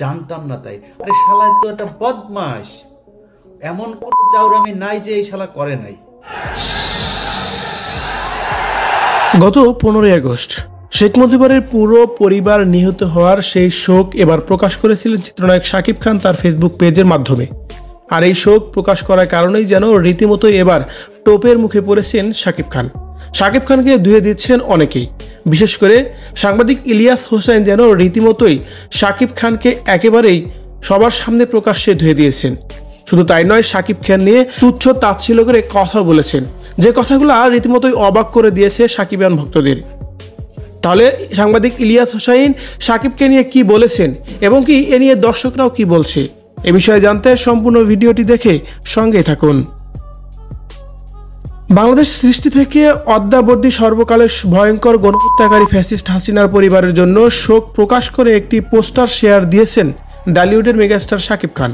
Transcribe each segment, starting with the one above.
জানতাম না তাই। আরে শালা তো একটা বদমাস, এমন কোন চাউরামি নাই যে এই শালা করে নাই। গত 15ই আগস্ট শেখ মুজিবুরের পুরো পরিবার নিহত হওয়ার সেই শোক এবার প্রকাশ করেছিলেন চিত্রনায়ক শাকিব খান তার ফেসবুক পেজের মাধ্যমে। আর এই শোক প্রকাশ করার কারণেই যেন রীতিমতো এবার টোপের মুখে পড়েছেন শাকিব খান। শাকিব খানকে ধুয়ে দিচ্ছেন অনেকেই, বিশেষ করে সাংবাদিক ইলিয়াস হোসেন যেন রীতিমতোই শাকিব খানকে একেবারেই সবার সামনে প্রকাশ্যে ধুয়ে দিয়েছেন। শুধু তাই নয়, শাকিব খান নিয়ে তুচ্ছ তাচ্ছিল্য করে কথা বলেছেন, যে কথাগুলো রীতিমতোই অবাক করে দিয়েছে শাকিবিয়ান ভক্তদের। তাহলে সাংবাদিক ইলিয়াস হোসাইন শাকিবকে নিয়ে কি বলেছেন এবং কি এ নিয়ে দর্শকরাও কি বলছে, এ বিষয়ে জানতে সম্পূর্ণ ভিডিওটি দেখে সঙ্গে থাকুন। বাংলাদেশ সৃষ্টি থেকে অদ্যাবধি সর্বকালের ভয়ঙ্কর গণহত্যাকারী ফ্যাসিস্ট হাসিনার পরিবারের জন্য শোক প্রকাশ করে একটি পোস্টার শেয়ার দিয়েছেন ঢালিউডের মেগাস্টার শাকিব খান।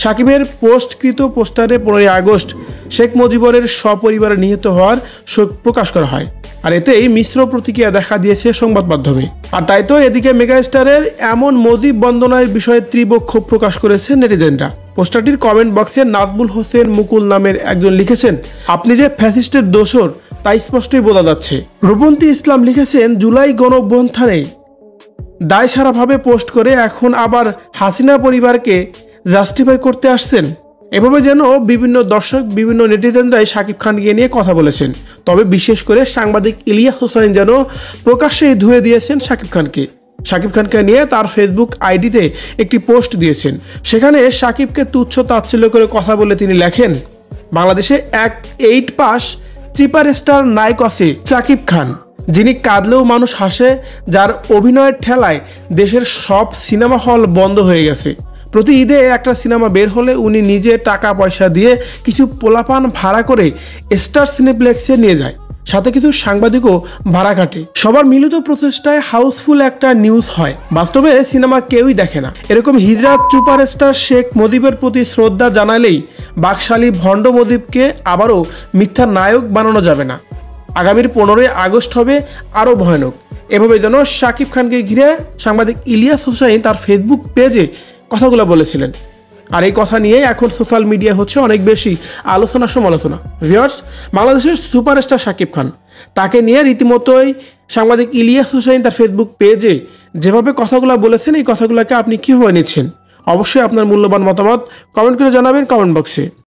শাকিবের পোস্টকৃত পোস্টারে 15ই আগস্ট শেখ মুজিবুরের সপরিবারে নিহত হওয়ার শোক প্রকাশ করা হয়। আর এতেই মিশ্র প্রতিক্রিয়া দেখা দিয়েছে সংবাদ মাধ্যমে। আর তাই তো এদিকে মেগাস্টারের এমন মুজিব বন্দনার বিষয়ে তীব্র ক্ষোভ প্রকাশ করেছে নেটিজেনরা। পোস্টারটির কমেন্ট বক্সে নাজবুল হোসেন মুকুল নামের একজন লিখেছেন, আপনি যে ফ্যাসিস্টের দোসর তাই স্পষ্টই বোঝা যাচ্ছে। রূপন্তী ইসলাম লিখেছেন, জুলাই গণঅভ্যুত্থানে দায়সারাভাবে পোস্ট করে এখন আবার হাসিনা পরিবারকে জাস্টিফাই করতে আসছেন। এভাবে যেন বিভিন্ন দর্শক, বিভিন্ন নেটিজেনরাই শাকিব খানকে নিয়ে কথা বলেছেন। তবে বিশেষ করে সাংবাদিক ইলিয়াস হোসেন যেন প্রকাশ্যেই ধুয়ে দিয়েছেন শাকিব খানকে। শাকিব খানকে নিয়ে তার ফেসবুক আইডিতে একটি পোস্ট দিয়েছেন। সেখানে শাকিবকে তুচ্ছ তাচ্ছিল্য করে কথা বলে তিনি লেখেন, বাংলাদেশে এক 8 পাস চিপার স্টার নায়ক আছে শাকিব খান, যিনি কাঁদলেও মানুষ হাসে, যার অভিনয়ের ঠেলায় দেশের সব সিনেমা হল বন্ধ হয়ে গেছে। প্রতি ঈদে একটা সিনেমা বের হলে উনি নিজে টাকা পয়সা দিয়ে কিছু পোলাপান ভাড়া করে স্টার সিনেপ্লেক্সে নিয়ে যায়, সাথে কিছু সাংবাদিকও ভাড়া কাটে। সবার মিলিত প্রচেষ্টায় হাউসফুল একটা নিউজ হয়। বাস্তবে সিনেমা কেউই দেখে না। এরকম হিজরাত সুপারস্টার শেখ মুজিবের প্রতি শ্রদ্ধা জানালেই বাকশালী ভণ্ড মুজিবকে আবারও মিথ্যা নায়ক বানানো যাবে না। আগামীর 15ই আগস্ট হবে আরও ভয়ানক। এভাবে যেন শাকিব খানকে ঘিরে সাংবাদিক ইলিয়াস হোসেন তার ফেসবুক পেজে কথাগুলো বলেছিলেন। আর এই কথা নিয়ে এখন সোশ্যাল মিডিয়া হচ্ছে অনেক বেশি আলোচনা সমালোচনা। ভিউয়ার্স, বাংলাদেশের সুপারস্টার শাকিব খান, তাকে নিয়ে রীতিমতোই সাংবাদিক ইলিয়াস হোসেন তার ফেসবুক পেজে যেভাবে কথাগুলো বলেছেন, এই কথাগুলোকে আপনি কীভাবে নিচ্ছেন? অবশ্যই আপনার মূল্যবান মতামত কমেন্ট করে জানাবেন কমেন্ট বক্সে।